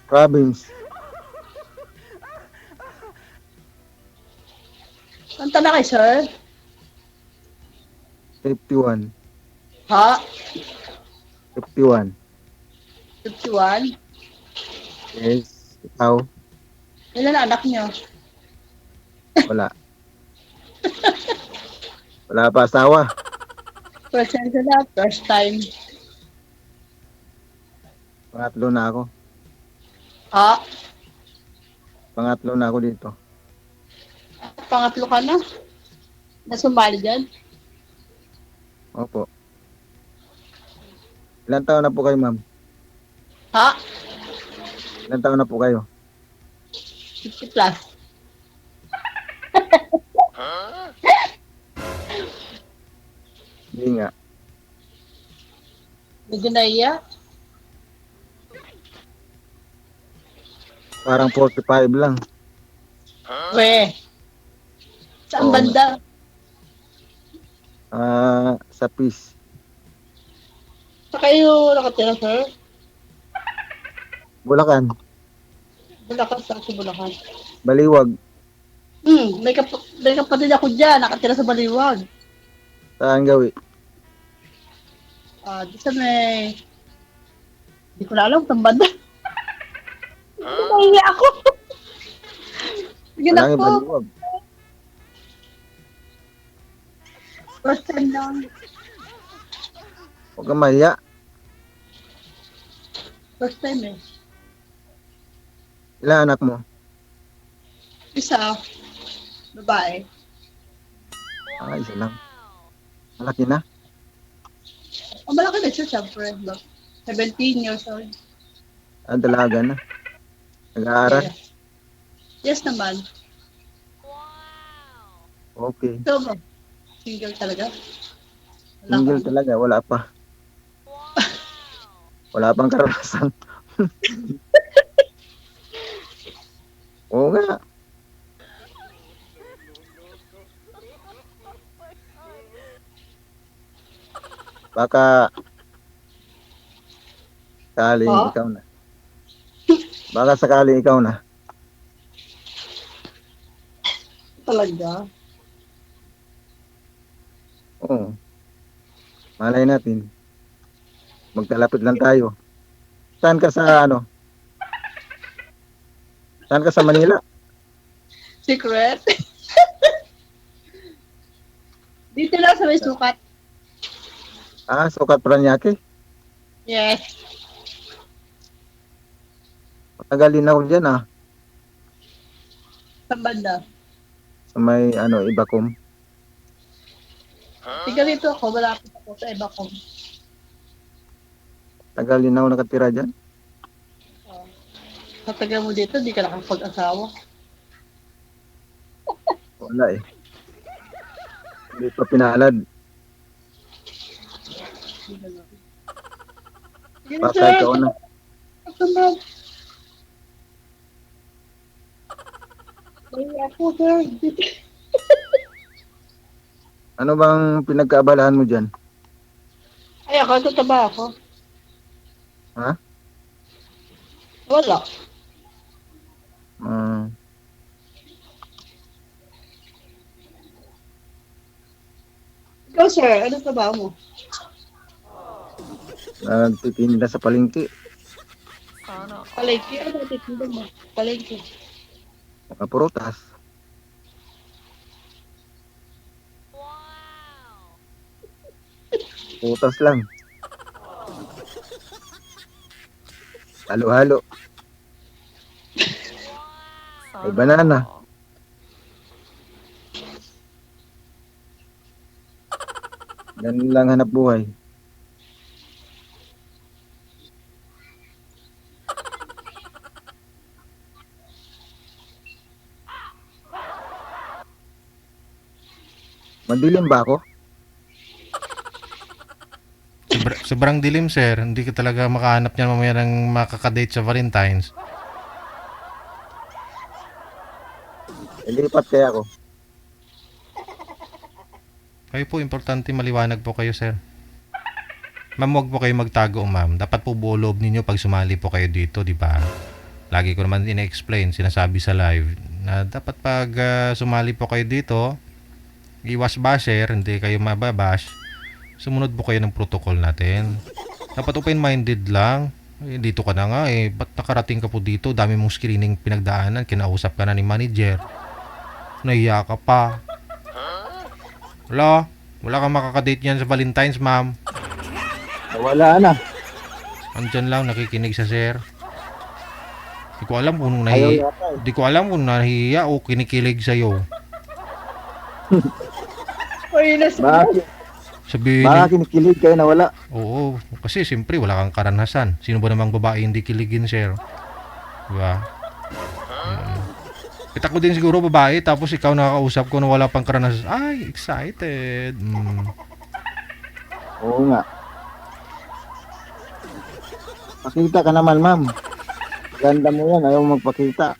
Province, Ang tala kay sir? 51. Ha? 51. 51? Yes. Ikaw? Ilan ang anak niyo? Wala. Wala pa asawa. Presensya na, first time. Pangatlo na ako. Ha? Pangatlo na ako dito. Pangatlo ka na? Nasumali dyan? Opo. Ilan taon na po kayo, ma'am? Ha? Ilan taon na po kayo? 50 plus. Hindi nga. Medyo naiya? Parang 45 lang. We. Saan Oo. banda? Sa peace. Sa kayo nakatira, sir? Bulacan. Bulacan, sa Bulacan. Baliwag. May kapatid ako dyan, nakatira sa Baliwag. Saan gawi? Di sa may... Hindi ko na alam kung banda. Nahiya ako. Sige na Malangin, po. baliwag. First time lang. Huwag kang mahiya. First time eh. Ilan anak mo? Isa, babae. Isa lang. Malaki na. Ang malaki na siya, syempre. 17 years old. Dalaga na. Nag-aaral. Yes naman. Okay. Ito ba? Single talaga? Single talaga. Wala pa. Wala pang karanasan. Oo nga. Baka sakaling Ha? ikaw na. Baka sakaling ikaw na. Talaga? Oo. Malay natin. Magkalapit lang tayo. Saan ka sa ano? Saan ka sa Manila? Secret? Dito lang sa may sukat. Sukat Paranaque. Yes. Matagalin ako dyan Sa banda. Sa may Ibacom. Tiga rito ako, malapit ako sa Ibacom. Tagalin ako nakatira dyan. Sa taga mo dito, di ka nakapag-asawa. Wala eh. Hindi pa pinalad. Sige na, Baka sir. ikaw na. Ay, ako, sir. Ano bang pinagkaabalahan mo dyan? Ay, ako, tataba ako. Ha? Wala. Ah, Ikaw, sir, ano trabaho mo? nagtitinda sa palengke. Palengke? Ano titinda mo? Palengke. Mga prutas. Prutas lang. Halo-halo. May banana. Ganun lang hanap buhay. Madilim ba ako? Sobrang dilim, sir. Hindi ka talaga makahanap niyan mamaya ng makakadate sa Valentine's. Ilipat kaya ako. Kayo po, importante maliwanag po kayo, sir. Ma'am, huwag po kayo magtago, ma'am. Dapat po buo loob ninyo pag sumali po kayo dito, di ba? Lagi ko naman ina-explain, sinasabi sa live, na dapat pag sumali po kayo dito, iwas basher, hindi kayo mababash, sumunod po kayo ng protocol natin. Dapat open-minded lang. Eh, dito ka na nga eh. Ba't nakarating ka po dito? Dami mong screening pinagdaanan. Kinausap ka na ni manager. Nahiya ka pa. Wala kang makakadate niyan sa Valentine's, ma'am. Wala na. Andyan lang, nakikinig sa sir. Di ko alam kung Ayaw nahiya. yata eh. Di ko alam kung nahiya o kinikilig sa'yo. Uy, nas Baka, Sabihin baka kinikilig kayo na wala. oo, kasi siyempre wala kang karanasan. Sino ba namang babae hindi kiligin, sir? Diba? Kita ko din siguro babae, tapos ikaw nakakausap ko na wala pang karanasan. Ay, excited. Oo nga. Pakita ka naman, ma'am. Ganda mo yan, ayaw magpakita.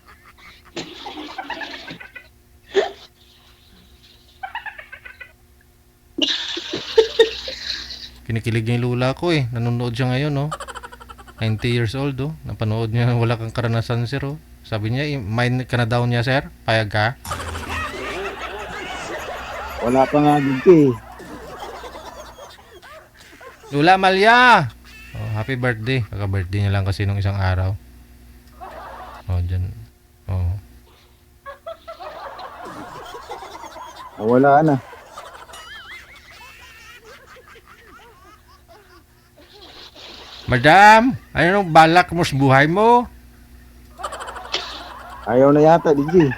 Kinikilig niya yung lula ko eh. Nanonood siya ngayon, no? 90 years old, oh. Napanood niya wala kang karanasan, sir, oh. Sabi niya, mind ka na daw niya, sir. Payag ka? Wala pa nga dito eh. Lula Malia! Oh, happy birthday. Kaka-birthday niya lang kasi nung isang araw. Oh, dyan. Oh. Wala na. Madam, ano nung balak mo sa buhay mo? Ayaw na yata, DJ.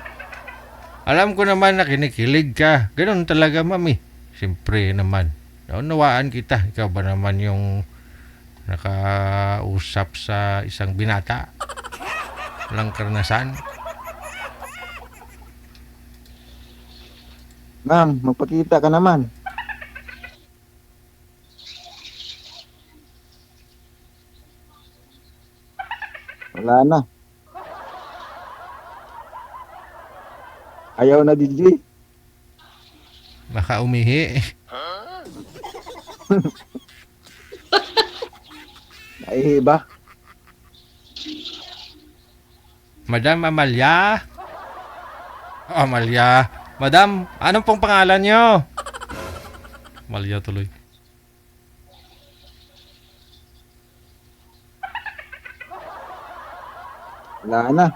Alam ko naman na kinikilig ka. Ganun talaga, mami. Siyempre naman. Naunawaan kita. Ikaw ba naman yung nakausap sa isang binata? Walang karanasan? Ma'am, magpakita ka naman. Wala na. Ayaw na, DJ. Baka umihi. Naihi ba? Madam Amalia? Oh, Amalia. Madam, anong pong pangalan nyo? Amalia tuloy. Wala na.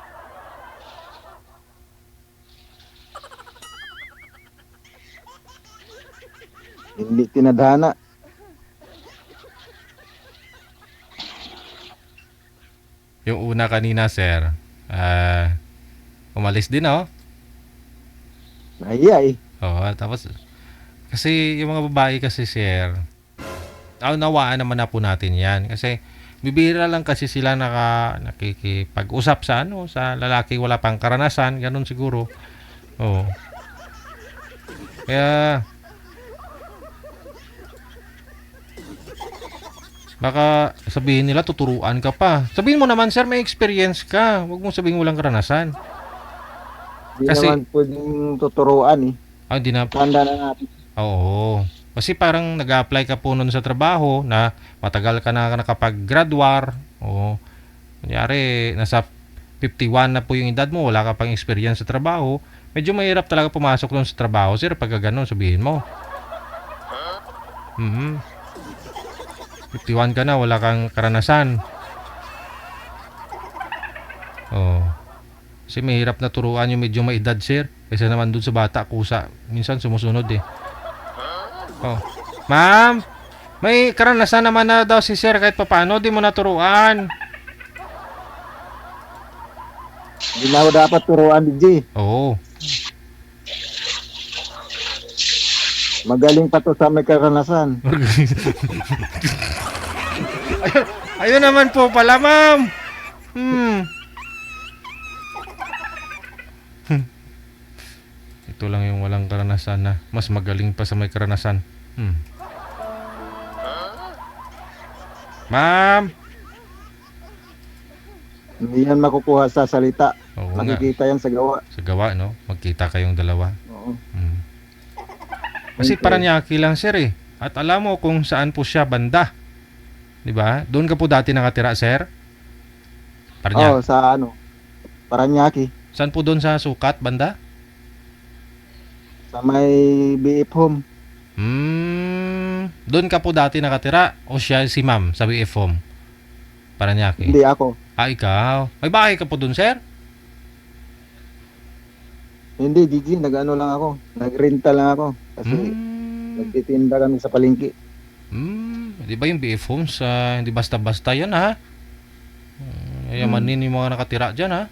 Hindi tinadhana. Yung una kanina, sir. Umalis din, oh. Nahiya eh. Oo, tapos kasi yung mga babae kasi, sir, nawaan naman na po natin yan. Kasi bibira lang kasi sila nakikipag-usap sa sa lalaki wala pang karanasan, ganun siguro. Oo. Kaya baka sabihin nila tuturuan ka pa. Sabihin mo naman, sir, may experience ka. Huwag mong sabihin walang karanasan. Hindi Kasi- naman pwedeng tuturuan eh. Hindi na. Tanda na natin. Oo. Kasi parang nag-apply ka po nun sa trabaho na matagal ka na nakapag-graduar. Oo. Kunyari, nasa 51 na po yung edad mo, wala ka pang experience sa trabaho. Medyo mahirap talaga pumasok dun sa trabaho, sir, pagka ganun, sabihin mo. 51 ka na, wala kang karanasan. Oo. Kasi mahirap na turuan yung medyo may edad, sir. Kaysa naman dun sa bata, kusa. Minsan sumusunod eh. Oh. Ma'am, may karanasan naman na daw si sir kahit papaano, di mo naturuan. Hindi na ako dapat turuan, DJ. Oo. Magaling pa to sa may karanasan. Ayun naman po pala, ma'am. Ito lang yung walang karanasan na mas magaling pa sa may karanasan. Ma'am. Hindi yan makukuha sa salita. Oo nga. Makikita yan sa gawa. Sa gawa, no? Magkita kayong dalawa. Oo. Kasi Okay. Paranaque lang, sir, eh. At alam mo kung saan po siya banda. Di ba? Doon ka po dati nakatira, sir? Oo, Paranaque. sa ano, Paranaque. Saan po doon sa Sukat, banda? Sa may BF home. Doon ka po dati nakatira o siya si ma'am sa BF Home? Paranaque. Hindi ako. Ah, ikaw. May bahay ka po doon, sir? Hindi, Gigi, nag-ano lang ako. Nag-renta lang ako. Kasi nagtitinda kami sa palengke. Di ba yung BF Homes, hindi basta-basta yan, ha? Yamanin yung mga nakatira dyan, ha?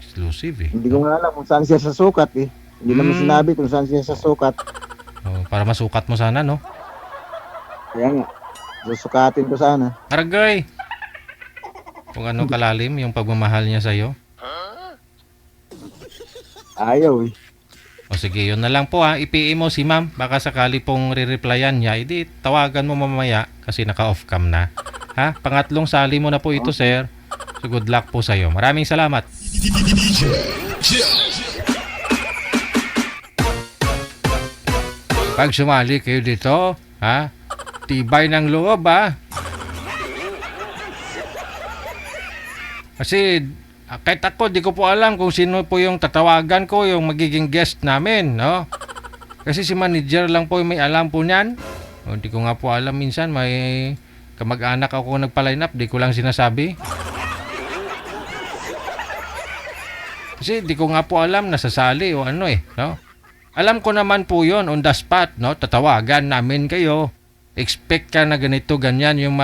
Exclusive, eh. Hindi ko nga alam kung saan siya sa sukat eh. Hindi naman sinabi kung saan siya sa sukat. Oh, para masukat mo sana, no? Kaya nga, susukatin ko sana. Aragay! Kung anong kalalim yung pagmamahal niya sa'yo. Ayaw eh. O sige, yun na lang po, ha. I-PM mo si ma'am. Baka sakali pong re-replyan niya, edi tawagan mo mamaya kasi naka-off cam na. Ha? Pangatlong sali mo na po ito, sir. So good luck po sa'yo. Maraming salamat. Pag sumali kayo dito, ha? Tibay ng loob, ha? Kasi kahit ako, di ko po alam kung sino po yung tatawagan ko, yung magiging guest namin, no? Kasi si manager lang po yung may alam po niyan. O, di ko nga po alam minsan, may kamag-anak ako nagpa-line up, di ko lang sinasabi. Kasi di ko nga po alam, nasasali o ano eh, no? Alam ko naman po yon on the spot, no? Tatawagan namin kayo. Expect ka na ganito, ganyan yung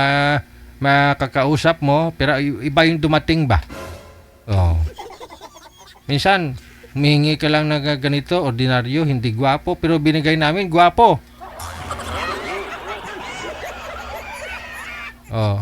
makakausap mo, pero iba yung dumating ba? Oh. Minsan, humihingi ka lang na ganito, ordinaryo, hindi gwapo, pero binigay namin, gwapo. Oh.